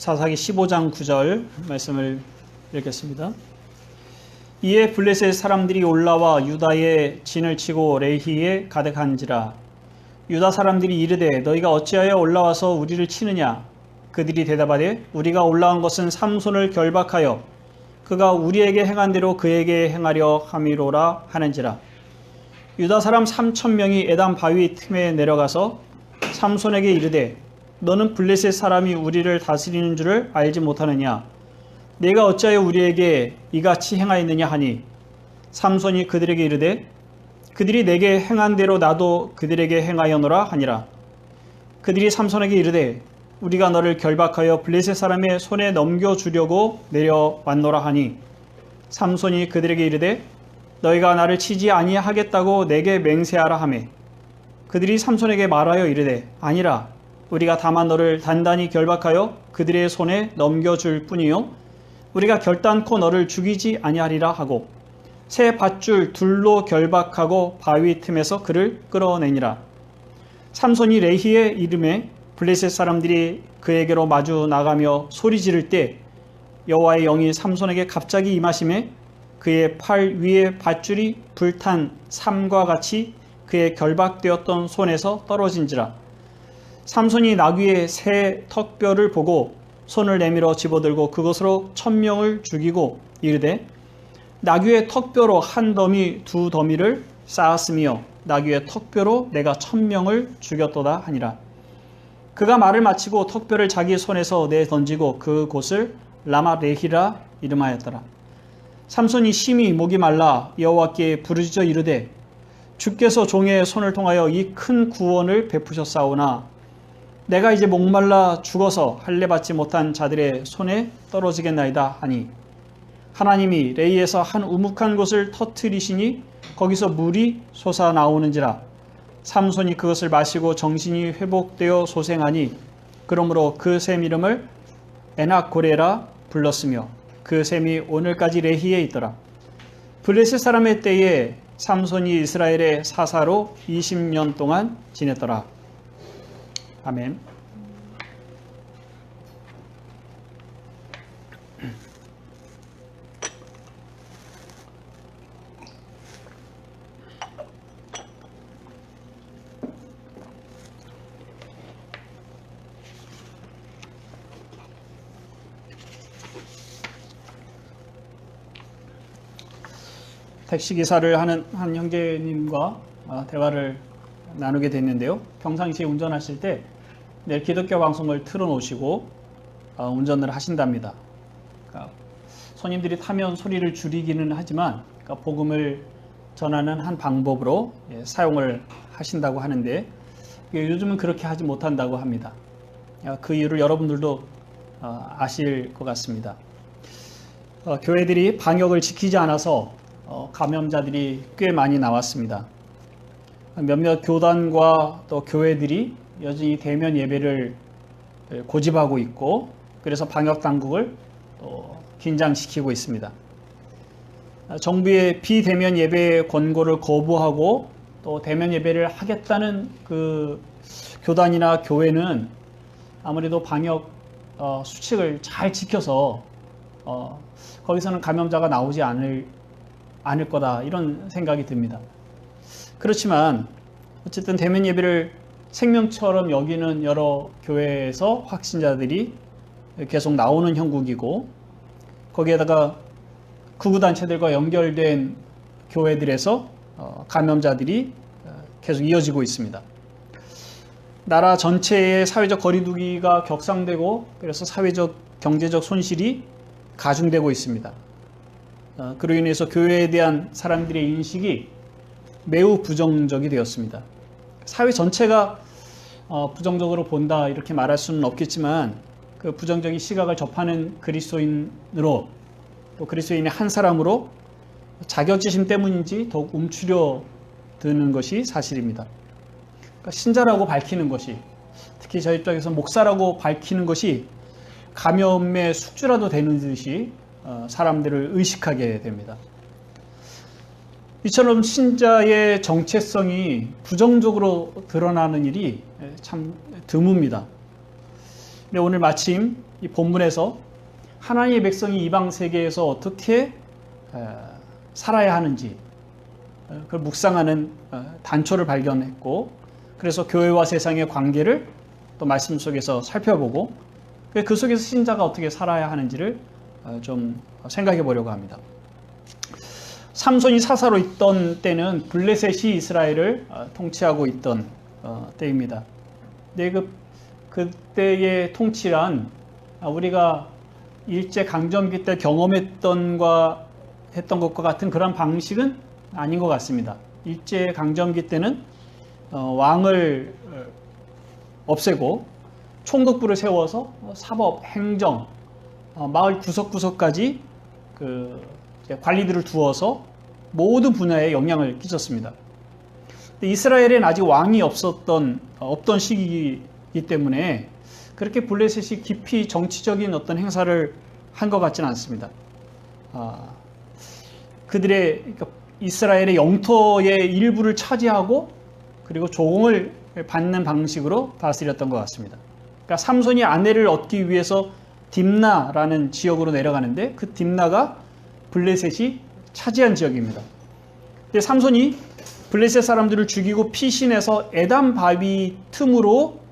사사기 15장 9절 말씀을 읽겠습니다. 이에 블레셋 사람들이 올라와 유다의 진을 치고 레히에 가득한지라. 유다 사람들이 이르되 너희가 어찌하여 올라와서 우리를 치느냐. 그들이 대답하되 우리가 올라온 것은 삼손을 결박하여 그가 우리에게 행한 대로 그에게 행하려 함이로라 하는지라. 유다 사람 3,000명이 에담 바위 틈에 내려가서 삼손에게 이르되 너는 블레셋 사람이 우리를 다스리는 줄을 알지 못하느냐. 내가 어찌하여 우리에게 이같이 행하였느냐 하니 삼손이 그들에게 이르되 그들이 내게 행한 대로 나도 그들에게 행하여노라 하니라. 그들이 삼손에게 이르되 우리가 너를 결박하여 블레셋 사람의 손에 넘겨주려고 내려왔노라 하니 삼손이 그들에게 이르되 너희가 나를 치지 아니하겠다고 내게 맹세하라 하매 그들이 삼손에게 말하여 이르되 아니라 우리가 다만 너를 단단히 결박하여 그들의 손에 넘겨줄 뿐이요 우리가 결단코 너를 죽이지 아니하리라 하고 새 밧줄 둘로 결박하고 바위 틈에서 그를 끌어내니라. 삼손이 레히에 이름에 블레셋 사람들이 그에게로 마주 나가며 소리 지를 때 여호와의 영이 삼손에게 갑자기 임하심에 그의 팔 위에 밧줄이 불탄 삼과 같이 그의 결박되었던 손에서 떨어진지라. 삼손이 나귀의 새 턱뼈를 보고 손을 내밀어 집어들고 그것으로 1,000명을 죽이고 이르되 나귀의 턱뼈로 한 더미 두 더미를 쌓았으며 나귀의 턱뼈로 내가 1,000명을 죽였도다 하니라. 그가 말을 마치고 턱뼈를 자기 손에서 내던지고 그곳을 라마레히라 이름하였더라. 삼손이 심히 목이 말라 여호와께 부르짖어 이르되 주께서 종의 손을 통하여 이 큰 구원을 베푸셨사오나 내가 이제 목말라 죽어서 할례 받지 못한 자들의 손에 떨어지겠나이다 하니 하나님이 레이에서 한 우묵한 곳을 터뜨리시니 거기서 물이 솟아나오는지라. 삼손이 그것을 마시고 정신이 회복되어 소생하니 그러므로 그 샘 이름을 에낙고레라 불렀으며 그 샘이 오늘까지 레히에 있더라. 블레셋 사람의 때에 삼손이 이스라엘의 사사로 20년 동안 지냈더라. 아멘. 택시기사를 하는 한 형제님과 대화를 나누게 됐는데요. 평상시에 운전하실 때 늘 기독교 방송을 틀어놓으시고 운전을 하신답니다. 그러니까 손님들이 타면 소리를 줄이기는 하지만 복음을 전하는 한 방법으로 사용을 하신다고 하는데 요즘은 그렇게 하지 못한다고 합니다. 그 이유를 여러분들도 아실 것 같습니다. 교회들이 방역을 지키지 않아서 감염자들이 꽤 많이 나왔습니다. 몇몇 교단과 또 교회들이 여전히 대면 예배를 고집하고 있고 그래서 방역 당국을 또 긴장시키고 있습니다. 정부의 비대면 예배 권고를 거부하고 또 대면 예배를 하겠다는 그 교단이나 교회는 아무래도 방역 수칙을 잘 지켜서 거기서는 감염자가 나오지 않을 거다 이런 생각이 듭니다. 그렇지만 어쨌든 대면 예배를 생명처럼 여기는 여러 교회에서 확신자들이 계속 나오는 형국이고 거기에다가 극우단체들과 연결된 교회들에서 감염자들이 계속 이어지고 있습니다. 나라 전체의 사회적 거리두기가 격상되고 그래서 사회적 경제적 손실이 가중되고 있습니다. 그로 인해서 교회에 대한 사람들의 인식이 매우 부정적이 되었습니다. 사회 전체가 부정적으로 본다 이렇게 말할 수는 없겠지만 그 부정적인 시각을 접하는 그리스도인으로 또 그리스도인의 한 사람으로 자격지심 때문인지 더욱 움츠려 드는 것이 사실입니다. 그러니까 신자라고 밝히는 것이 특히 저희 입장에서 목사라고 밝히는 것이 감염의 숙주라도 되는 듯이 사람들을 의식하게 됩니다. 이처럼 신자의 정체성이 부정적으로 드러나는 일이 참 드뭅니다. 근데 오늘 마침 이 본문에서 하나님의 백성이 이방 세계에서 어떻게 살아야 하는지 그걸 묵상하는 단초를 발견했고, 그래서 교회와 세상의 관계를 또 말씀 속에서 살펴보고 그 속에서 신자가 어떻게 살아야 하는지를 좀 생각해 보려고 합니다. 삼손이 사사로 있던 때는 블레셋이 이스라엘을 통치하고 있던 때입니다. 근데 그때의 통치란 우리가 일제 강점기 때 경험했던 것과 같은 그런 방식은 아닌 것 같습니다. 일제 강점기 때는 왕을 없애고 총독부를 세워서 사법, 행정, 마을 구석구석까지 관리들을 두어서 모든 분야에 영향을 끼쳤습니다. 근데 이스라엘에는 아직 왕이 없던 시기이기 때문에 그렇게 블레셋이 깊이 정치적인 어떤 행사를 한 것 같지는 않습니다. 그러니까 이스라엘의 영토의 일부를 차지하고 그리고 조공을 받는 방식으로 다스렸던 것 같습니다. 그러니까 삼손이 아내를 얻기 위해서 딥나라는 지역으로 내려가는데 그 딥나가 블레셋이 차지한 지역입니다. 근데 삼손이 블레셋 사람들을 죽이고 피신해서 에담 바위 틈으로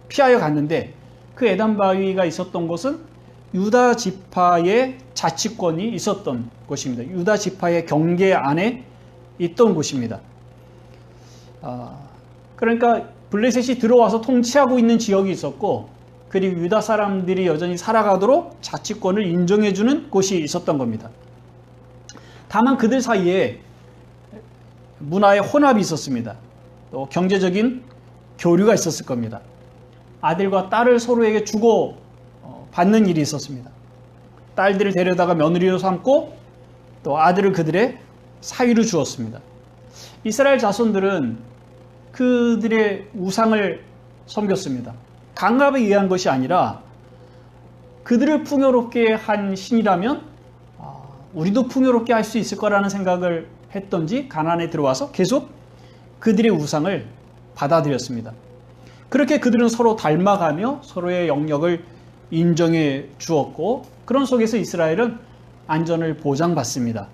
피하여 갔는데, 그 에담 바위가 있었던 곳은 유다 지파의 자치권이 있었던 곳입니다. 유다 지파의 경계 안에 있던 곳입니다. 그러니까 블레셋이 들어와서 통치하고 있는 지역이 있었고, 그리고 유다 사람들이 여전히 살아가도록 자치권을 인정해주는 곳이 있었던 겁니다. 다만 그들 사이에 문화의 혼합이 있었습니다. 또 경제적인 교류가 있었을 겁니다. 아들과 딸을 서로에게 주고 받는 일이 있었습니다. 딸들을 데려다가 며느리로 삼고 또 아들을 그들의 사위로 주었습니다. 이스라엘 자손들은 그들의 우상을 섬겼습니다. 강압에 의한 것이 아니라 그들을 풍요롭게 한 신이라면 우리도 풍요롭게 할 수 있을 거라는 생각을 했던지 가나안에 들어와서 계속 그들의 우상을 받아들였습니다. 그렇게 그들은 서로 닮아가며 서로의 영역을 인정해 주었고, 그런 속에서 이스라엘은 안전을 보장받습니다.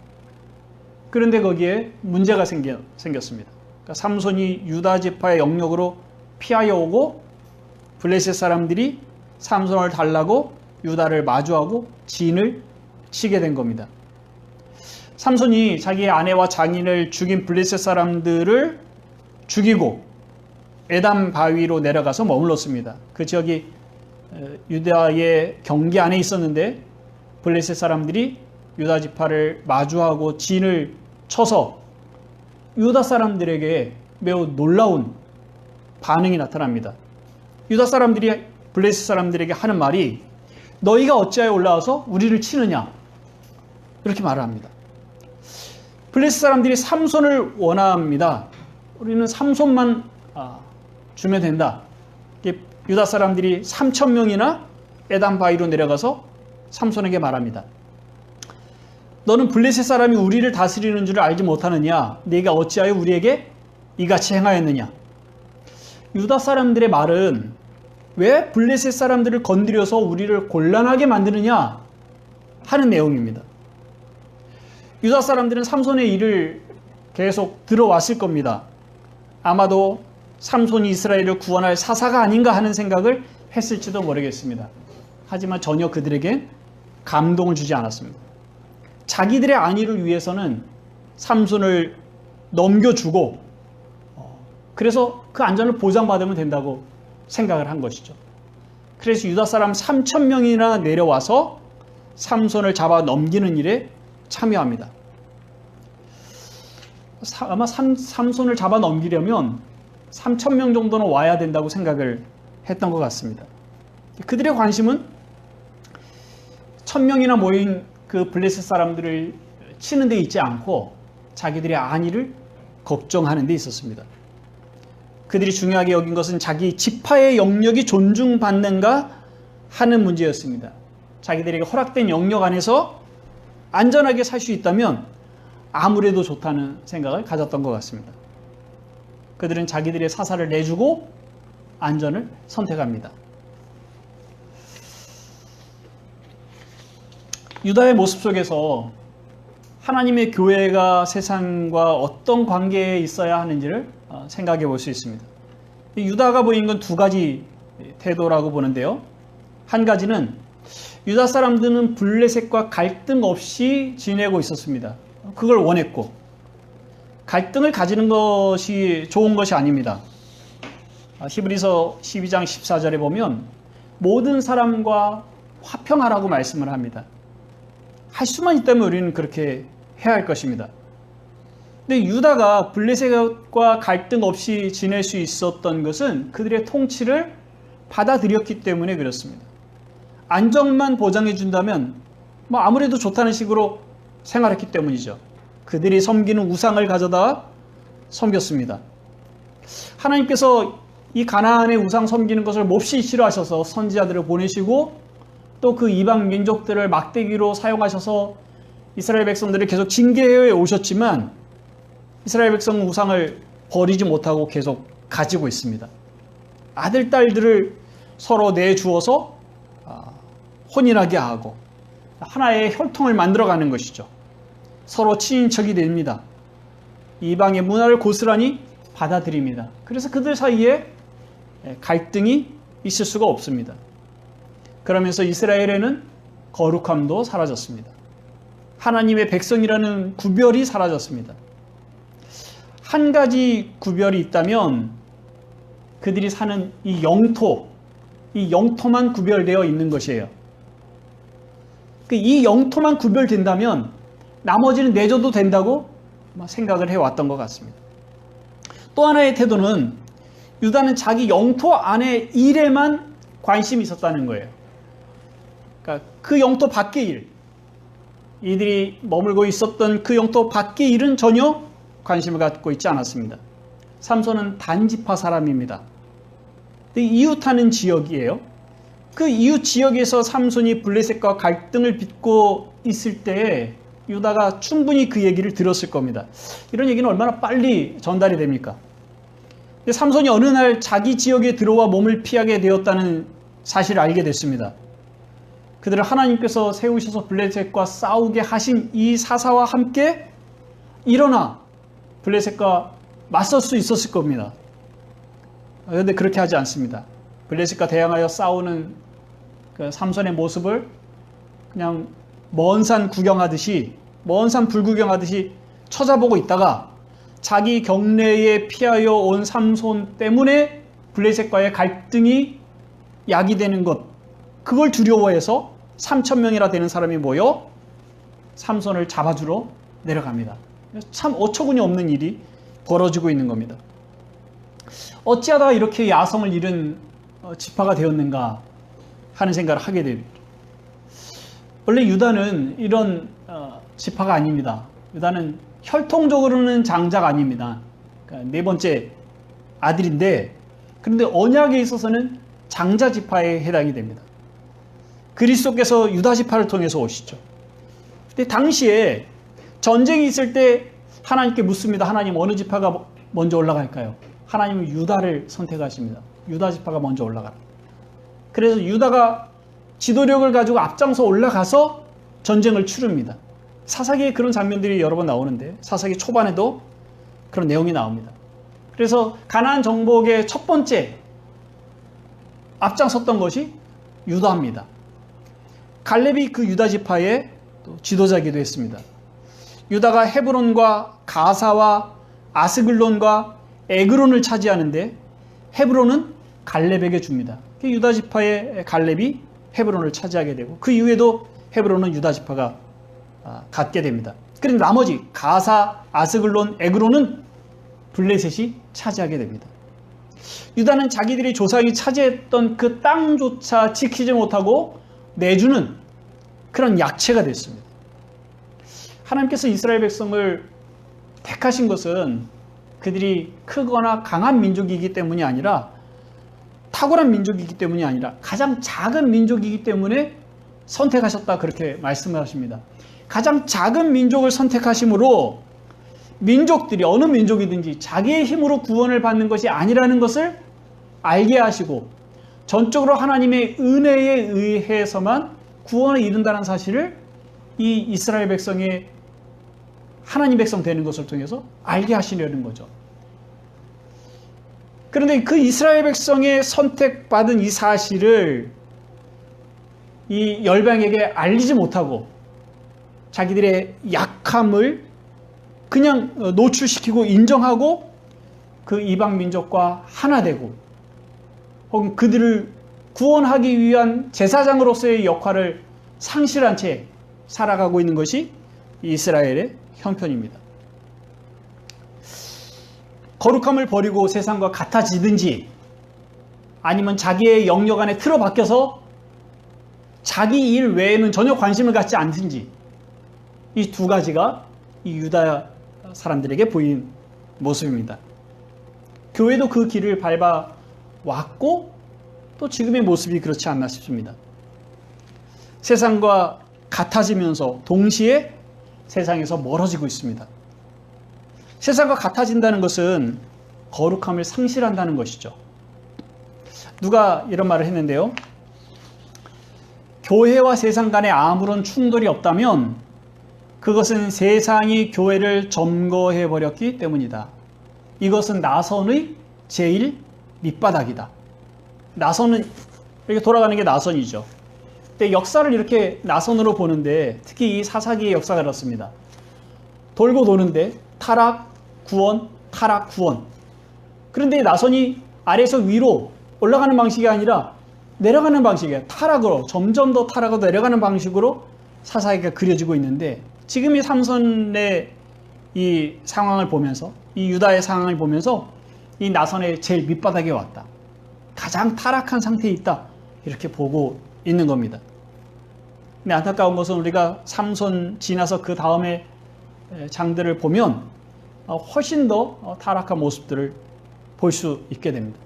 그런데 거기에 문제가 생겼습니다. 그러니까 삼손이 유다 지파의 영역으로 피하여 오고 블레셋 사람들이 삼손을 달라고 유다를 마주하고 진을 치게 된 겁니다. 삼손이 자기의 아내와 장인을 죽인 블레셋 사람들을 죽이고 에담 바위로 내려가서 머물렀습니다. 그 지역이 유다의 경계 안에 있었는데 블레셋 사람들이 유다 지파를 마주하고 진을 쳐서 유다 사람들에게 매우 놀라운 반응이 나타납니다. 유다 사람들이 블레셋 사람들에게 하는 말이 너희가 어찌하여 올라와서 우리를 치느냐, 이렇게 말을 합니다. 블레셋 사람들이 삼손을 원합니다. 우리는 삼손만 주면 된다. 유다 사람들이 3,000명이나 에담 바위로 내려가서 삼손에게 말합니다. 너는 블레셋 사람이 우리를 다스리는 줄을 알지 못하느냐? 네가 어찌하여 우리에게 이같이 행하였느냐? 유다 사람들의 말은 왜 블레셋 사람들을 건드려서 우리를 곤란하게 만드느냐 하는 내용입니다. 유다 사람들은 삼손의 일을 계속 들어왔을 겁니다. 아마도 삼손이 이스라엘을 구원할 사사가 아닌가 하는 생각을 했을지도 모르겠습니다. 하지만 전혀 그들에게 감동을 주지 않았습니다. 자기들의 안위를 위해서는 삼손을 넘겨주고 그래서 그 안전을 보장받으면 된다고 생각을 한 것이죠. 그래서 유다 사람 3,000명이나 내려와서 삼손을 잡아 넘기는 일에 참여합니다. 아마 삼손을 잡아 넘기려면 3,000명 정도는 와야 된다고 생각을 했던 것 같습니다. 그들의 관심은 1,000명이나 모인 그 블레셋 사람들을 치는 데 있지 않고 자기들의 안위를 걱정하는 데 있었습니다. 그들이 중요하게 여긴 것은 자기 지파의 영역이 존중받는가 하는 문제였습니다. 자기들에게 허락된 영역 안에서 안전하게 살 수 있다면 아무래도 좋다는 생각을 가졌던 것 같습니다. 그들은 자기들의 사사를 내주고 안전을 선택합니다. 유다의 모습 속에서 하나님의 교회가 세상과 어떤 관계에 있어야 하는지를 생각해 볼 수 있습니다. 유다가 보인 건 두 가지 태도라고 보는데요. 한 가지는 유다 사람들은 블레셋과 갈등 없이 지내고 있었습니다. 그걸 원했고, 갈등을 가지는 것이 좋은 것이 아닙니다. 히브리서 12장 14절에 보면 모든 사람과 화평하라고 말씀을 합니다. 할 수만 있다면 우리는 그렇게 해야 할 것입니다. 근데 유다가 블레셋과 갈등 없이 지낼 수 있었던 것은 그들의 통치를 받아들였기 때문에 그렇습니다. 안정만 보장해 준다면 아무래도 좋다는 식으로 생활했기 때문이죠. 그들이 섬기는 우상을 가져다 섬겼습니다. 하나님께서 이 가나안의 우상 섬기는 것을 몹시 싫어하셔서 선지자들을 보내시고 또 그 이방 민족들을 막대기로 사용하셔서 이스라엘 백성들을 계속 징계해 오셨지만 이스라엘 백성은 우상을 버리지 못하고 계속 가지고 있습니다. 아들, 딸들을 서로 내주어서 혼인하게 하고 하나의 혈통을 만들어가는 것이죠. 서로 친인척이 됩니다. 이방의 문화를 고스란히 받아들입니다. 그래서 그들 사이에 갈등이 있을 수가 없습니다. 그러면서 이스라엘에는 거룩함도 사라졌습니다. 하나님의 백성이라는 구별이 사라졌습니다. 한 가지 구별이 있다면 그들이 사는 이 영토만 구별되어 있는 것이에요. 이 영토만 구별된다면 나머지는 내줘도 된다고 생각을 해왔던 것 같습니다. 또 하나의 태도는 유다는 자기 영토 안의 일에만 관심이 있었다는 거예요. 그러니까 그 영토 밖의 일, 이들이 머물고 있었던 그 영토 밖의 일은 전혀 관심을 갖고 있지 않았습니다. 삼손은 단지파 사람입니다. 이웃하는 지역이에요. 그 이웃 지역에서 삼손이 블레셋과 갈등을 빚고 있을 때에 유다가 충분히 그 얘기를 들었을 겁니다. 이런 얘기는 얼마나 빨리 전달이 됩니까? 근데 삼손이 어느 날 자기 지역에 들어와 몸을 피하게 되었다는 사실을 알게 됐습니다. 그들을 하나님께서 세우셔서 블레셋과 싸우게 하신 이 사사와 함께 일어나 블레셋과 맞설 수 있었을 겁니다. 그런데 그렇게 하지 않습니다. 블레셋과 대항하여 싸우는 그 삼손의 모습을 그냥 먼 산 구경하듯이, 먼 산 불구경하듯이 쳐다보고 있다가 자기 경내에 피하여 온 삼손 때문에 블레셋과의 갈등이 야기되는 것, 그걸 두려워해서 3,000명이나 되는 사람이 모여 삼손을 잡아주러 내려갑니다. 참 어처구니 없는 일이 벌어지고 있는 겁니다. 어찌하다가 이렇게 야성을 잃은 지파가 되었는가 하는 생각을 하게 됩니다. 원래 유다는 이런 지파가 아닙니다. 유다는 혈통적으로는 장자가 아닙니다. 그러니까 네 번째 아들인데, 그런데 언약에 있어서는 장자 지파에 해당이 됩니다. 그리스도께서 유다 지파를 통해서 오시죠. 근데 당시에 전쟁이 있을 때 하나님께 묻습니다. 하나님, 어느 지파가 먼저 올라갈까요? 하나님은 유다를 선택하십니다. 유다 지파가 먼저 올라가라. 그래서 유다가 지도력을 가지고 앞장서 올라가서 전쟁을 치릅니다. 사사기에 그런 장면들이 여러 번 나오는데, 사사기 초반에도 그런 내용이 나옵니다. 그래서 가나안 정복의 첫 번째 앞장섰던 것이 유다입니다. 갈렙이 그 유다 지파의 지도자이기도 했습니다. 유다가 헤브론과 가사와 아스글론과 에그론을 차지하는데 헤브론은 갈렙에게 줍니다. 유다 지파의 갈렙이 헤브론을 차지하게 되고, 그 이후에도 헤브론은 유다 지파가 갖게 됩니다. 그런데 나머지 가사, 아스글론, 에그론은 블레셋이 차지하게 됩니다. 유다는 자기들이 조상이 차지했던 그 땅조차 지키지 못하고 내주는 그런 약체가 됐습니다. 하나님께서 이스라엘 백성을 택하신 것은 그들이 크거나 강한 민족이기 때문이 아니라, 탁월한 민족이기 때문이 아니라 가장 작은 민족이기 때문에 선택하셨다, 그렇게 말씀을 하십니다. 가장 작은 민족을 선택하심으로 민족들이, 어느 민족이든지 자기의 힘으로 구원을 받는 것이 아니라는 것을 알게 하시고 전적으로 하나님의 은혜에 의해서만 구원에 이른다는 사실을 이 이스라엘 백성의 하나님 백성 되는 것을 통해서 알게 하시려는 거죠. 그런데 그 이스라엘 백성의 선택받은 이 사실을 이 열방에게 알리지 못하고 자기들의 약함을 그냥 노출시키고 인정하고 그 이방 민족과 하나 되고 혹은 그들을 구원하기 위한 제사장으로서의 역할을 상실한 채 살아가고 있는 것이 이스라엘의 형편입니다. 거룩함을 버리고 세상과 같아지든지 아니면 자기의 영역 안에 틀어박혀서 자기 일 외에는 전혀 관심을 갖지 않든지 이 두 가지가 이 유다 사람들에게 보인 모습입니다. 교회도 그 길을 밟아왔고 또 지금의 모습이 그렇지 않나 싶습니다. 세상과 같아지면서 동시에 세상에서 멀어지고 있습니다. 세상과 같아진다는 것은 거룩함을 상실한다는 것이죠. 누가 이런 말을 했는데요. 교회와 세상 간에 아무런 충돌이 없다면 그것은 세상이 교회를 점거해버렸기 때문이다. 이것은 나선의 제일 밑바닥이다. 나선은 이렇게 돌아가는 게 나선이죠. 근데 역사를 이렇게 나선으로 보는데 특히 이 사사기의 역사가 그렇습니다. 돌고 도는데 타락, 구원, 타락, 구원. 그런데 나선이 아래에서 위로 올라가는 방식이 아니라 내려가는 방식이에요. 타락으로 점점 더 타락으로 내려가는 방식으로 사사기가 그려지고 있는데 지금 이 삼손의 이 상황을 보면서 이 유다의 상황을 보면서 이 나선의 제일 밑바닥에 왔다. 가장 타락한 상태에 있다. 이렇게 보고 있는 겁니다. 근데 안타까운 것은 우리가 삼손 지나서 그 다음에 장들을 보면 훨씬 더 타락한 모습들을 볼 수 있게 됩니다.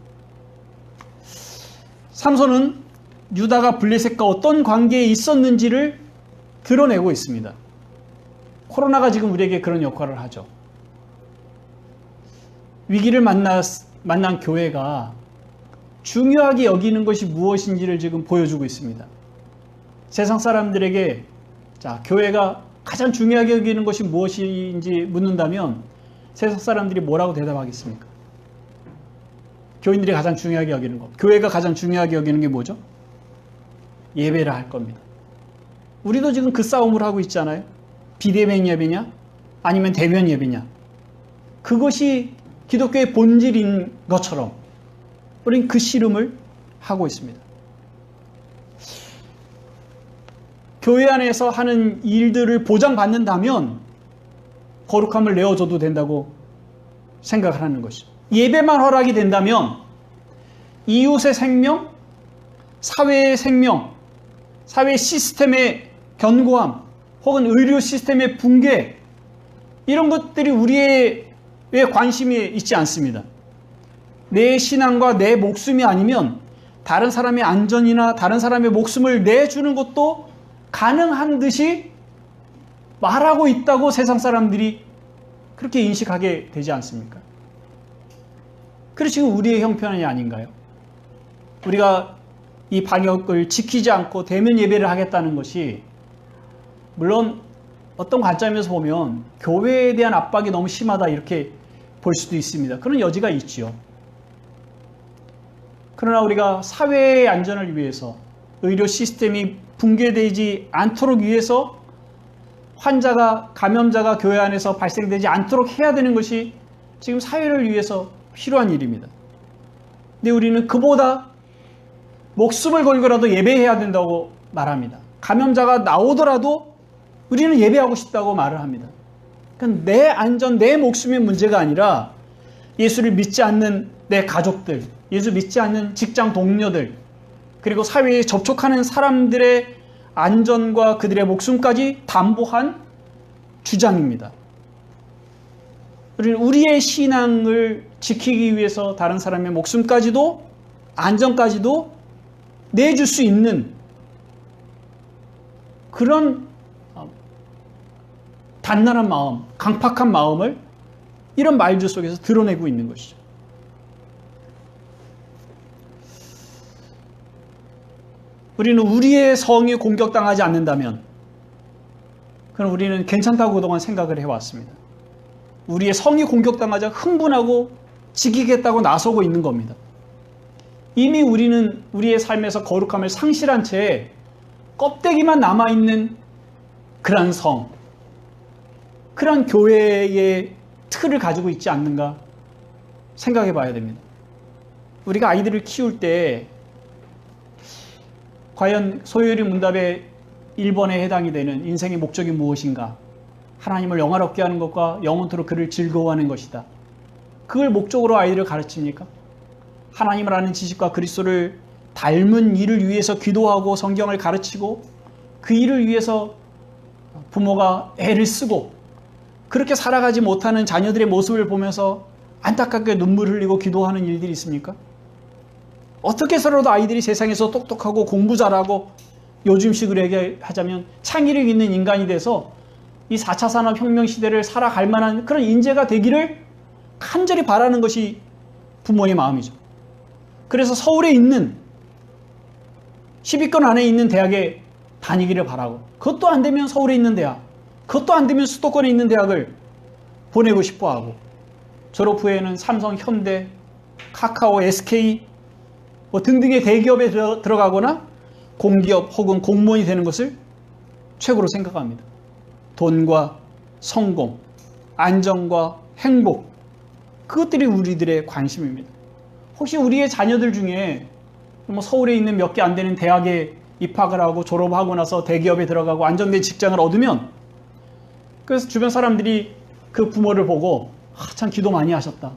삼손은 유다가 블레셋과 어떤 관계에 있었는지를 드러내고 있습니다. 코로나가 지금 우리에게 그런 역할을 하죠. 위기를 만난 교회가 중요하게 여기는 것이 무엇인지를 지금 보여주고 있습니다. 세상 사람들에게 자, 교회가 가장 중요하게 여기는 것이 무엇인지 묻는다면 세상 사람들이 뭐라고 대답하겠습니까? 교인들이 가장 중요하게 여기는 것, 교회가 가장 중요하게 여기는 게 뭐죠? 예배를 할 겁니다. 우리도 지금 그 싸움을 하고 있잖아요. 비대면 예배냐? 아니면 대면 예배냐? 그것이 기독교의 본질인 것처럼 우리는 그 씨름을 하고 있습니다. 교회 안에서 하는 일들을 보장받는다면 거룩함을 내어줘도 된다고 생각을 하는 것이죠. 예배만 허락이 된다면 이웃의 생명, 사회의 생명, 사회 시스템의 견고함, 혹은 의료 시스템의 붕괴 이런 것들이 우리의 관심이 있지 않습니다. 내 신앙과 내 목숨이 아니면 다른 사람의 안전이나 다른 사람의 목숨을 내주는 것도 가능한 듯이 말하고 있다고 세상 사람들이 그렇게 인식하게 되지 않습니까? 그래서 지금 우리의 형편이 아닌가요? 우리가 이 방역을 지키지 않고 대면 예배를 하겠다는 것이 물론 어떤 관점에서 보면 교회에 대한 압박이 너무 심하다 이렇게 볼 수도 있습니다. 그런 여지가 있지요. 그러나 우리가 사회의 안전을 위해서 의료 시스템이 붕괴되지 않도록 위해서 환자가 감염자가 교회 안에서 발생되지 않도록 해야 되는 것이 지금 사회를 위해서 필요한 일입니다. 근데 우리는 그보다 목숨을 걸고라도 예배해야 된다고 말합니다. 감염자가 나오더라도 우리는 예배하고 싶다고 말을 합니다. 그러니까 내 안전, 내 목숨의 문제가 아니라 예수를 믿지 않는 내 가족들, 예수 믿지 않는 직장 동료들, 그리고 사회에 접촉하는 사람들의 안전과 그들의 목숨까지 담보한 주장입니다. 우리는 우리의 신앙을 지키기 위해서 다른 사람의 목숨까지도 안전까지도 내줄 수 있는 그런 단단한 마음, 강팍한 마음을 이런 말들 속에서 드러내고 있는 것이죠. 우리는 우리의 성이 공격당하지 않는다면 그럼 우리는 괜찮다고 그동안 생각을 해왔습니다. 우리의 성이 공격당하자 흥분하고 지키겠다고 나서고 있는 겁니다. 이미 우리는 우리의 삶에서 거룩함을 상실한 채 껍데기만 남아있는 그런 성, 그런 교회의 틀을 가지고 있지 않는가 생각해 봐야 됩니다. 우리가 아이들을 키울 때 과연 소요리 문답의 1번에 해당이 되는 인생의 목적이 무엇인가? 하나님을 영화롭게 하는 것과 영원토록 그를 즐거워하는 것이다. 그걸 목적으로 아이들을 가르칩니까? 하나님을 아는 지식과 그리스도를 닮은 일을 위해서 기도하고 성경을 가르치고 그 일을 위해서 부모가 애를 쓰고 그렇게 살아가지 못하는 자녀들의 모습을 보면서 안타깝게 눈물 흘리고 기도하는 일들이 있습니까? 어떻게 해서라도 아이들이 세상에서 똑똑하고 공부 잘하고 요즘식으로 얘기하자면 창의력 있는 인간이 돼서 이 4차 산업혁명 시대를 살아갈 만한 그런 인재가 되기를 간절히 바라는 것이 부모의 마음이죠. 그래서 서울에 있는 10위권 안에 있는 대학에 다니기를 바라고, 그것도 안 되면 서울에 있는 대학, 그것도 안 되면 수도권에 있는 대학을 보내고 싶어 하고, 졸업 후에는 삼성, 현대, 카카오, SK 등등의 대기업에 들어가거나 공기업 혹은 공무원이 되는 것을 최고로 생각합니다. 돈과 성공, 안정과 행복, 그것들이 우리들의 관심입니다. 혹시 우리의 자녀들 중에 서울에 있는 몇 개 안 되는 대학에 입학을 하고 졸업하고 나서 대기업에 들어가고 안정된 직장을 얻으면, 그래서 주변 사람들이 그 부모를 보고 참 기도 많이 하셨다,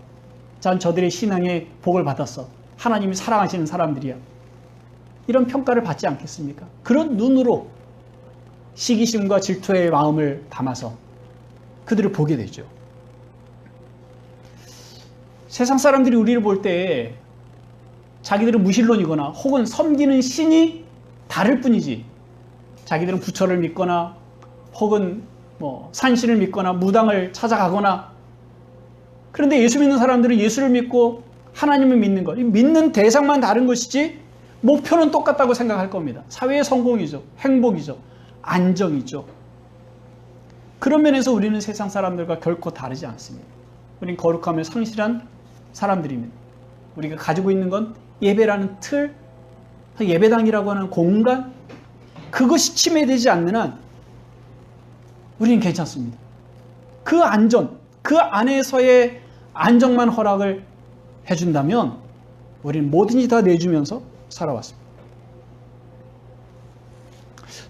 전 저들의 신앙에 복을 받았어, 하나님이 사랑하시는 사람들이야, 이런 평가를 받지 않겠습니까? 그런 눈으로 시기심과 질투의 마음을 담아서 그들을 보게 되죠. 세상 사람들이 우리를 볼 때 자기들은 무신론이거나 혹은 섬기는 신이 다를 뿐이지, 자기들은 부처를 믿거나 혹은 산신을 믿거나 무당을 찾아가거나, 그런데 예수 믿는 사람들은 예수를 믿고 하나님을 믿는 것, 믿는 대상만 다른 것이지 목표는 똑같다고 생각할 겁니다. 사회의 성공이죠, 행복이죠, 안정이죠. 그런 면에서 우리는 세상 사람들과 결코 다르지 않습니다. 우리는 거룩함을 상실한 사람들입니다. 우리가 가지고 있는 건 예배라는 틀, 예배당이라고 하는 공간, 그것이 침해되지 않는 한 우리는 괜찮습니다. 그 안전, 그 안에서의 안정만 허락을 해준다면 우리는 뭐든지 다 내주면서 살아왔습니다.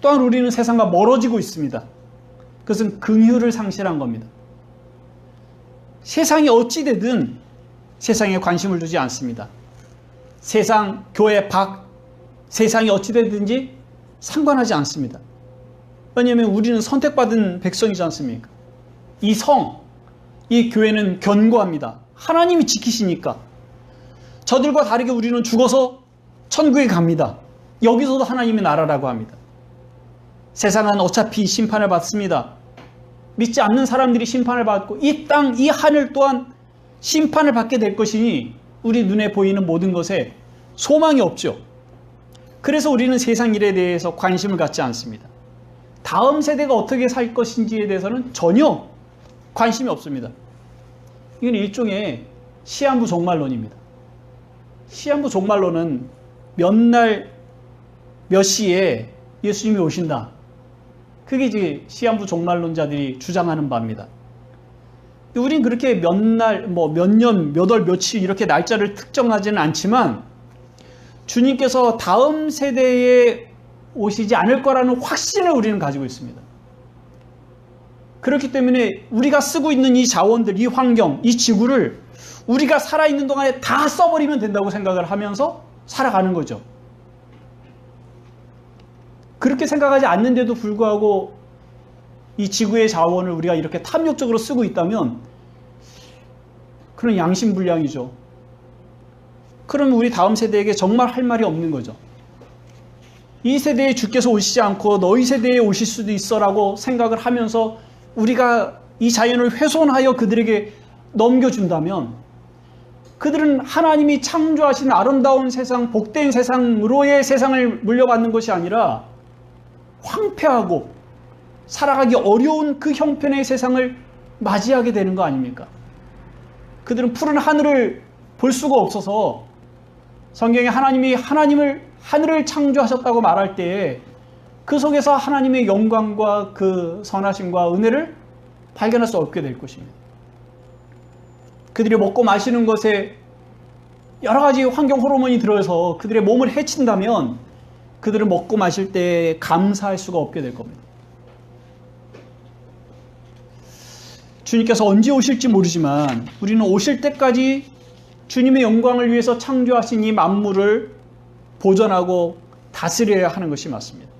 또한 우리는 세상과 멀어지고 있습니다. 그것은 긍휼을 상실한 겁니다. 세상이 어찌되든 세상에 관심을 두지 않습니다. 세상, 교회 밖, 세상이 어찌되든지 상관하지 않습니다. 왜냐하면 우리는 선택받은 백성이지 않습니까? 이 성, 이 교회는 견고합니다. 하나님이 지키시니까. 저들과 다르게 우리는 죽어서 천국에 갑니다. 여기서도 하나님의 나라라고 합니다. 세상은 어차피 심판을 받습니다. 믿지 않는 사람들이 심판을 받고 이 땅, 이 하늘 또한 심판을 받게 될 것이니 우리 눈에 보이는 모든 것에 소망이 없죠. 그래서 우리는 세상 일에 대해서 관심을 갖지 않습니다. 다음 세대가 어떻게 살 것인지에 대해서는 전혀 관심이 없습니다. 이건 일종의 시한부 종말론입니다. 시한부 종말론은 몇 날 몇 시에 예수님이 오신다, 그게 이제 시한부 종말론자들이 주장하는 바입니다. 우린 그렇게 몇 날, 몇 년, 몇 월, 며칠 이렇게 날짜를 특정하지는 않지만 주님께서 다음 세대에 오시지 않을 거라는 확신을 우리는 가지고 있습니다. 그렇기 때문에 우리가 쓰고 있는 이 자원들, 이 환경, 이 지구를 우리가 살아있는 동안에 다 써버리면 된다고 생각을 하면서 살아가는 거죠. 그렇게 생각하지 않는데도 불구하고 이 지구의 자원을 우리가 이렇게 탐욕적으로 쓰고 있다면 그런 양심불량이죠. 그러면 우리 다음 세대에게 정말 할 말이 없는 거죠. 이 세대에 주께서 오시지 않고 너희 세대에 오실 수도 있어라고 생각을 하면서 우리가 이 자연을 훼손하여 그들에게 넘겨준다면 그들은 하나님이 창조하신 아름다운 세상, 복된 세상으로의 세상을 물려받는 것이 아니라 황폐하고 살아가기 어려운 그 형편의 세상을 맞이하게 되는 거 아닙니까? 그들은 푸른 하늘을 볼 수가 없어서 성경에 하나님이 하늘을 창조하셨다고 말할 때에 그 속에서 하나님의 영광과 그 선하심과 은혜를 발견할 수 없게 될 것입니다. 그들이 먹고 마시는 것에 여러 가지 환경 호르몬이 들어서 그들의 몸을 해친다면 그들은 먹고 마실 때 감사할 수가 없게 될 겁니다. 주님께서 언제 오실지 모르지만 우리는 오실 때까지 주님의 영광을 위해서 창조하신 이 만물을 보존하고 다스려야 하는 것이 맞습니다.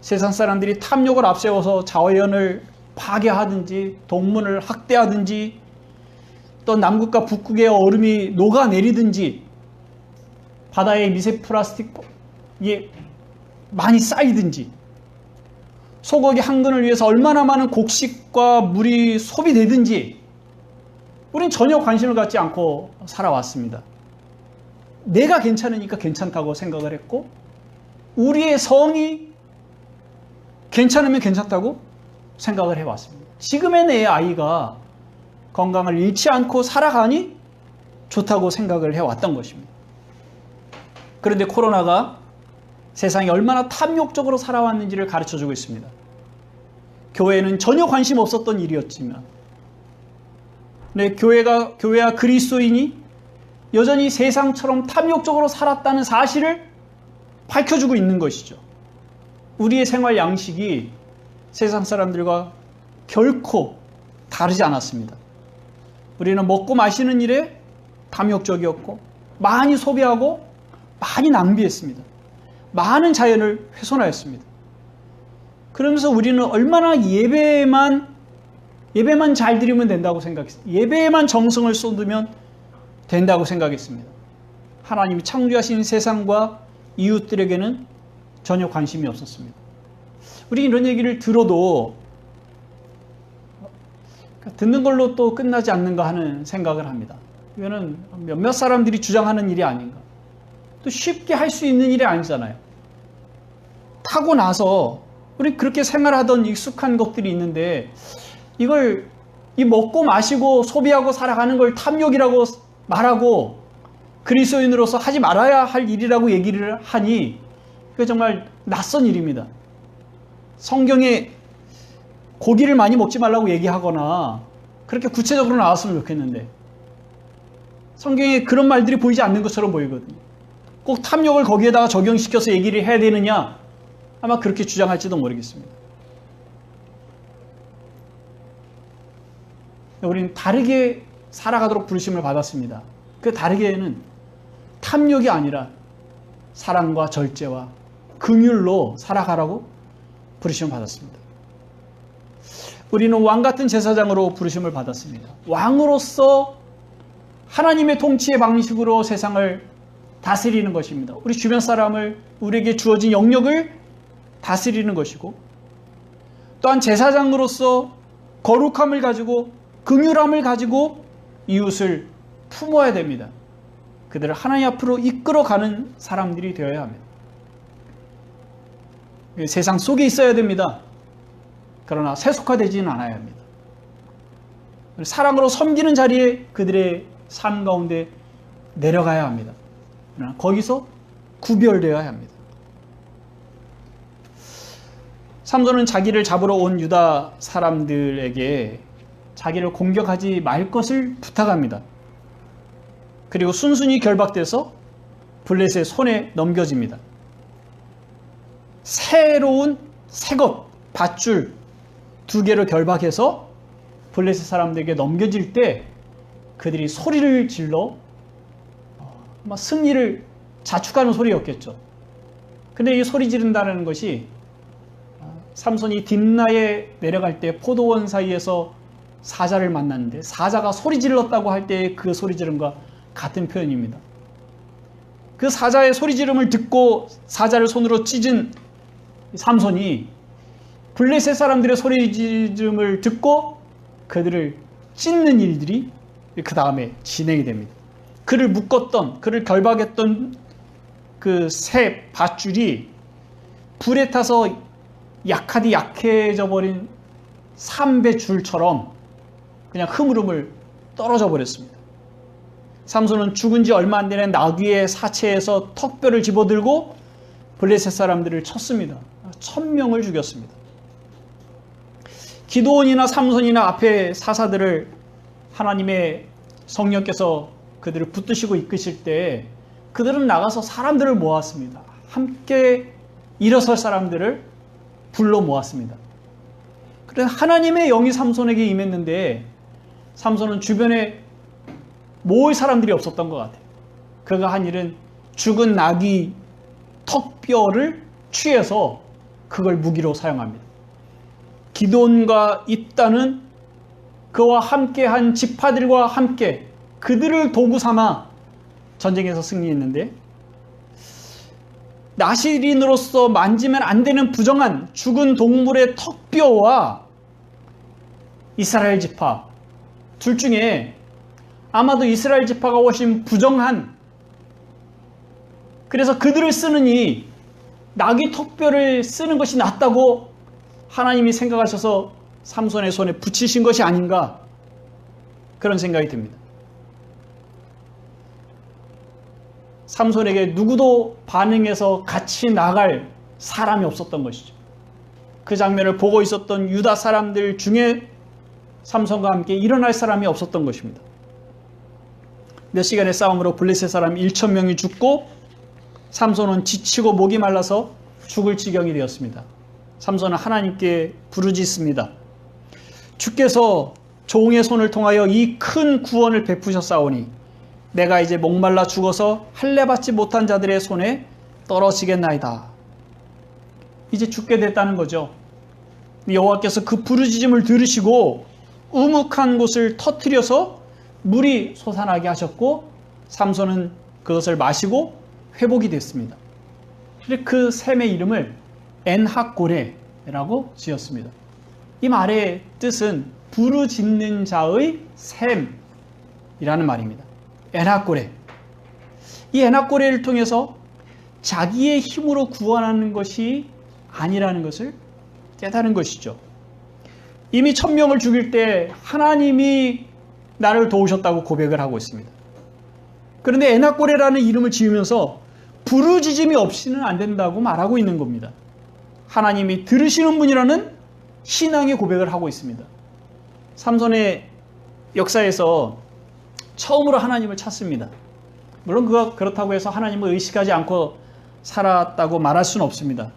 세상 사람들이 탐욕을 앞세워서 자연을 파괴하든지 동물을 학대하든지 또 남극과 북극의 얼음이 녹아내리든지 바다에 미세 플라스틱이 많이 쌓이든지 소고기 한 근을 위해서 얼마나 많은 곡식과 물이 소비되든지 우린 전혀 관심을 갖지 않고 살아왔습니다. 내가 괜찮으니까 괜찮다고 생각을 했고 우리의 성이 괜찮으면 괜찮다고 생각을 해왔습니다. 지금의 내 아이가 건강을 잃지 않고 살아가니 좋다고 생각을 해왔던 것입니다. 그런데 코로나가 세상이 얼마나 탐욕적으로 살아왔는지를 가르쳐주고 있습니다. 교회는 전혀 관심 없었던 일이었지만 교회와 그리스도인이 여전히 세상처럼 탐욕적으로 살았다는 사실을 밝혀주고 있는 것이죠. 우리의 생활 양식이 세상 사람들과 결코 다르지 않았습니다. 우리는 먹고 마시는 일에 탐욕적이었고 많이 소비하고 많이 낭비했습니다. 많은 자연을 훼손하였습니다. 그러면서 우리는 얼마나 예배만 잘 드리면 된다고 생각했습니다. 예배에만 정성을 쏟으면 된다고 생각했습니다. 하나님이 창조하신 세상과 이웃들에게는 전혀 관심이 없었습니다. 우리 이런 얘기를 들어도 듣는 걸로 또 끝나지 않는가 하는 생각을 합니다. 이거는 몇몇 사람들이 주장하는 일이 아닌가. 또 쉽게 할 수 있는 일이 아니잖아요. 타고 나서 우리 그렇게 생활하던 익숙한 것들이 있는데 이걸 이 먹고 마시고 소비하고 살아가는 걸 탐욕이라고 말하고 그리스도인으로서 하지 말아야 할 일이라고 얘기를 하니 그게 정말 낯선 일입니다. 성경에 고기를 많이 먹지 말라고 얘기하거나 그렇게 구체적으로 나왔으면 좋겠는데 성경에 그런 말들이 보이지 않는 것처럼 보이거든요. 꼭 탐욕을 거기에다가 적용시켜서 얘기를 해야 되느냐? 아마 그렇게 주장할지도 모르겠습니다. 우리는 다르게 살아가도록 부르심을 받았습니다. 그 다르게는 탐욕이 아니라 사랑과 절제와 긍휼로 살아가라고 부르심을 받았습니다. 우리는 왕 같은 제사장으로 부르심을 받았습니다. 왕으로서 하나님의 통치의 방식으로 세상을 다스리는 것입니다. 우리 주변 사람을 우리에게 주어진 영역을 다스리는 것이고 또한 제사장으로서 거룩함을 가지고 긍휼함을 가지고 이웃을 품어야 됩니다. 그들을 하나님 앞으로 이끌어가는 사람들이 되어야 합니다. 세상 속에 있어야 됩니다. 그러나 세속화되지는 않아야 합니다. 사랑으로 섬기는 자리에 그들의 삶 가운데 내려가야 합니다. 그러나 거기서 구별되어야 합니다. 삼손은 자기를 잡으러 온 유다 사람들에게 자기를 공격하지 말 것을 부탁합니다. 그리고 순순히 결박돼서 블레셋의 손에 넘겨집니다. 새로운 새것 밧줄 2개로 결박해서 블레셋 사람들에게 넘겨질 때 그들이 소리를 질러 승리를 자축하는 소리였겠죠. 근데 이 소리 지른다는 것이 삼손이 딥나에 내려갈 때 포도원 사이에서 사자를 만났는데 사자가 소리 질렀다고 할 때 그 소리 지름과 같은 표현입니다. 그 사자의 소리 지름을 듣고 사자를 손으로 찢은 삼손이 블레셋 사람들의 소리 지름을 듣고 그들을 찢는 일들이 그 다음에 진행이 됩니다. 그를 묶었던, 그를 결박했던 그 새 밧줄이 불에 타서 약하디 약해져 버린 삼배 줄처럼 그냥 흐물흐물 떨어져 버렸습니다. 삼손은 죽은 지 얼마 안 되는 나귀의 사체에서 턱뼈를 집어들고 블레셋 사람들을 쳤습니다. 1000명을 죽였습니다. 기드온이나 삼손이나 앞에 사사들을 하나님의 성령께서 그들을 붙드시고 이끄실 때 그들은 나가서 사람들을 모았습니다. 함께 일어설 사람들을 불러 모았습니다. 그래서 하나님의 영이 삼손에게 임했는데 삼손은 주변에 모을 사람들이 없었던 것 같아요. 그가 한 일은 죽은 나귀 턱뼈를 취해서 그걸 무기로 사용합니다. 기드온과 입다는 그와 함께한 지파들과 함께 그들을 도구 삼아 전쟁에서 승리했는데 나시린으로서 만지면 안 되는 부정한 죽은 동물의 턱뼈와 이스라엘 지파 둘 중에 아마도 이스라엘 지파가 훨씬 부정한, 그래서 그들을 쓰느니 나귀 턱뼈를 쓰는 것이 낫다고 하나님이 생각하셔서 삼손의 손에 붙이신 것이 아닌가, 그런 생각이 듭니다. 삼손에게 누구도 반응해서 같이 나갈 사람이 없었던 것이죠. 그 장면을 보고 있었던 유다 사람들 중에 삼손과 함께 일어날 사람이 없었던 것입니다. 몇 시간의 싸움으로 블레셋 사람 1000명이 죽고 삼손은 지치고 목이 말라서 죽을 지경이 되었습니다. 삼손은 하나님께 부르짖습니다. 주께서 종의 손을 통하여 이 큰 구원을 베푸셨사오니 내가 이제 목말라 죽어서 할례 받지 못한 자들의 손에 떨어지겠나이다. 이제 죽게 됐다는 거죠. 여호와께서 그 부르짖음을 들으시고 우묵한 곳을 터뜨려서 물이 솟아나게 하셨고 삼손은 그것을 마시고 회복이 됐습니다. 그 샘의 이름을 엔핫고레라고 지었습니다. 이 말의 뜻은 부르짖는 자의 샘이라는 말입니다. 엔핫고레. 이 엔핫고레를 통해서 자기의 힘으로 구원하는 것이 아니라는 것을 깨달은 것이죠. 이미 1000명을 죽일 때 하나님이 나를 도우셨다고 고백을 하고 있습니다. 그런데 엔핫고레라는 이름을 지으면서 부르짖음이 없이는 안 된다고 말하고 있는 겁니다. 하나님이 들으시는 분이라는 신앙의 고백을 하고 있습니다. 삼손의 역사에서 처음으로 하나님을 찾습니다. 물론 그가 그렇다고 해서 하나님을 의식하지 않고 살았다고 말할 수는 없습니다.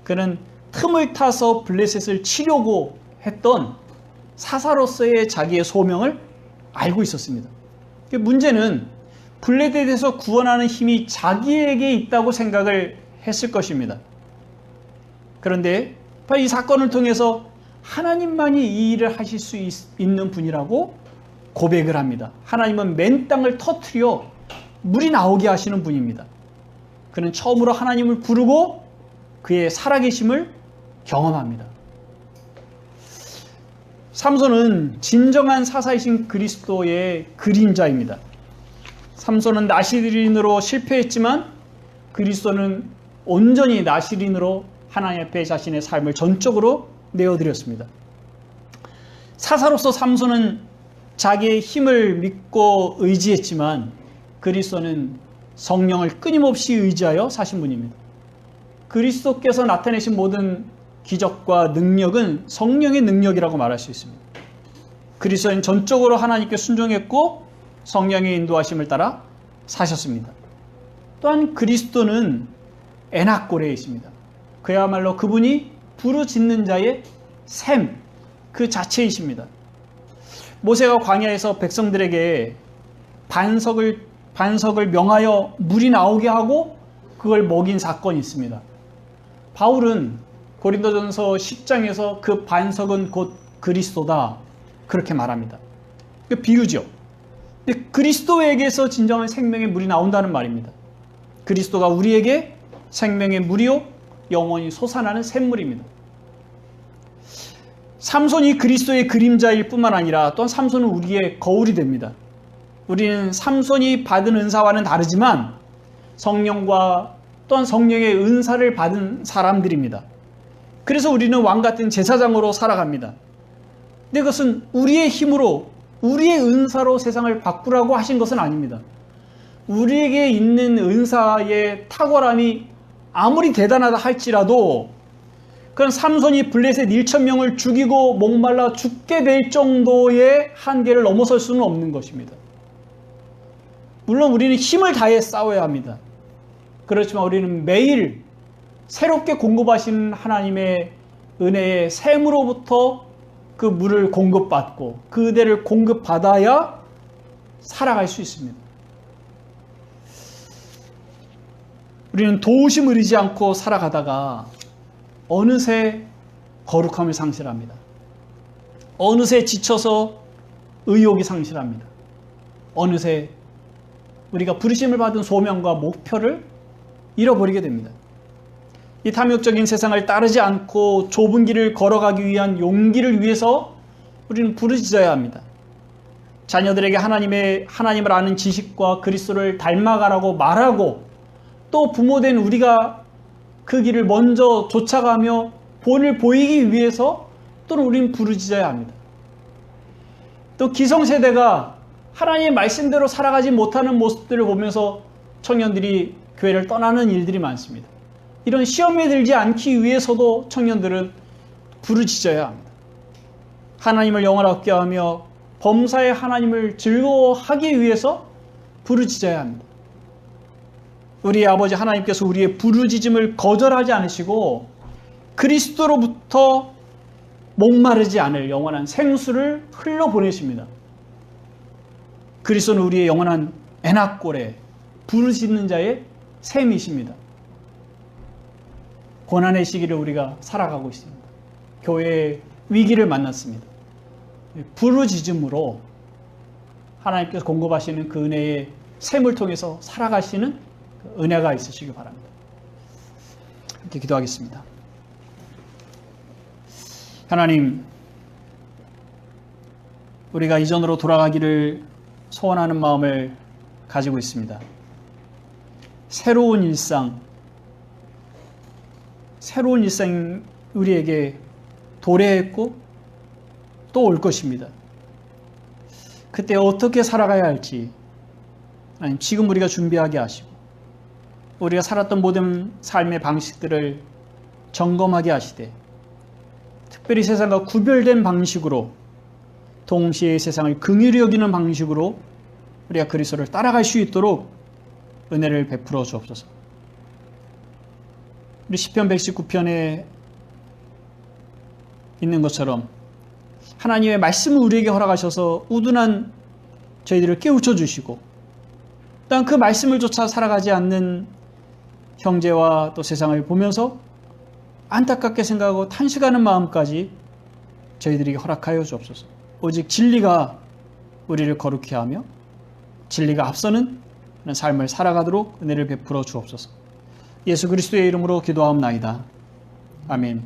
그는 틈을 타서 블레셋을 치려고 했던 사사로서의 자기의 소명을 알고 있었습니다. 문제는 블레셋에서 구원하는 힘이 자기에게 있다고 생각을 했을 것입니다. 그런데 이 사건을 통해서 하나님만이 이 일을 하실 수 있는 분이라고 고백을 합니다. 하나님은 맨 땅을 터뜨려 물이 나오게 하시는 분입니다. 그는 처음으로 하나님을 부르고 그의 살아계심을 경험합니다. 삼손은 진정한 사사이신 그리스도의 그림자입니다. 삼손은 나시린으로 실패했지만 그리스도는 온전히 나시린으로 하나님 앞에 자신의 삶을 전적으로 내어드렸습니다. 사사로서 삼손은 자기의 힘을 믿고 의지했지만 그리스도는 성령을 끊임없이 의지하여 사신 분입니다. 그리스도께서 나타내신 모든 기적과 능력은 성령의 능력이라고 말할 수 있습니다. 그리스도는 전적으로 하나님께 순종했고 성령의 인도하심을 따라 사셨습니다. 또한 그리스도는 엔핫고레이십니다. 그야말로 그분이 부르짖는 자의 샘, 그 자체이십니다. 모세가 광야에서 백성들에게 반석을 명하여 물이 나오게 하고 그걸 먹인 사건이 있습니다. 바울은 고린도전서 10장에서 그 반석은 곧 그리스도다, 그렇게 말합니다. 그 비유죠. 근데 그리스도에게서 진정한 생명의 물이 나온다는 말입니다. 그리스도가 우리에게 생명의 물이요 영원히 솟아나는 샘물입니다. 삼손이 그리스도의 그림자일 뿐만 아니라 또한 삼손은 우리의 거울이 됩니다. 우리는 삼손이 받은 은사와는 다르지만 성령과 또한 성령의 은사를 받은 사람들입니다. 그래서 우리는 왕 같은 제사장으로 살아갑니다. 근데 그것은 우리의 힘으로, 우리의 은사로 세상을 바꾸라고 하신 것은 아닙니다. 우리에게 있는 은사의 탁월함이 아무리 대단하다 할지라도 그런 삼손이 블레셋 1,000명을 죽이고 목말라 죽게 될 정도의 한계를 넘어설 수는 없는 것입니다. 물론 우리는 힘을 다해 싸워야 합니다. 그렇지만 우리는 매일 새롭게 공급하시는 하나님의 은혜의 샘으로부터 그 물을 공급받고 그 은혜를 공급받아야 살아갈 수 있습니다. 우리는 도우심을 의지 않고 살아가다가 어느새 거룩함을 상실합니다. 어느새 지쳐서 의욕이 상실합니다. 어느새 우리가 부르심을 받은 소명과 목표를 잃어버리게 됩니다. 이 탐욕적인 세상을 따르지 않고 좁은 길을 걸어가기 위한 용기를 위해서 우리는 부르짖어야 합니다. 자녀들에게 하나님을 아는 지식과 그리스도를 닮아가라고 말하고 또 부모된 우리가 그 길을 먼저 쫓아가며 본을 보이기 위해서 또는 우리는 부르짖어야 합니다. 또 기성세대가 하나님의 말씀대로 살아가지 못하는 모습들을 보면서 청년들이 교회를 떠나는 일들이 많습니다. 이런 시험에 들지 않기 위해서도 청년들은 부르짖어야 합니다. 하나님을 영원하게 하며 범사의 하나님을 즐거워하기 위해서 부르짖어야 합니다. 우리의 아버지 하나님께서 우리의 부르짖음을 거절하지 않으시고 그리스도로부터 목마르지 않을 영원한 생수를 흘러보내십니다. 그리스도는 우리의 영원한 애낙골에 부르짖는 자의 샘이십니다. 고난의 시기를 우리가 살아가고 있습니다. 교회의 위기를 만났습니다. 부르짖음으로 하나님께서 공급하시는 그 은혜의 샘을 통해서 살아가시는 그 은혜가 있으시기 바랍니다. 이렇게 기도하겠습니다. 하나님, 우리가 이전으로 돌아가기를 소원하는 마음을 가지고 있습니다. 새로운 일상 우리에게 도래했고 또 올 것입니다. 그때 어떻게 살아가야 할지 하나님 지금 우리가 준비하게 하시고 우리가 살았던 모든 삶의 방식들을 점검하게 하시되 특별히 세상과 구별된 방식으로 동시에 세상을 긍휼히 여기는 방식으로 우리가 그리스도를 따라갈 수 있도록 은혜를 베풀어 주옵소서. 우리 시편 119편에 있는 것처럼 하나님의 말씀을 우리에게 허락하셔서 우둔한 저희들을 깨우쳐 주시고 또한 그 말씀을 쫓아 살아가지 않는 형제와 또 세상을 보면서 안타깝게 생각하고 탄식하는 마음까지 저희들에게 허락하여 주옵소서. 오직 진리가 우리를 거룩히 하며 진리가 앞서는 삶을 살아가도록 은혜를 베풀어 주옵소서. 예수 그리스도의 이름으로 기도하옵나이다. 아멘.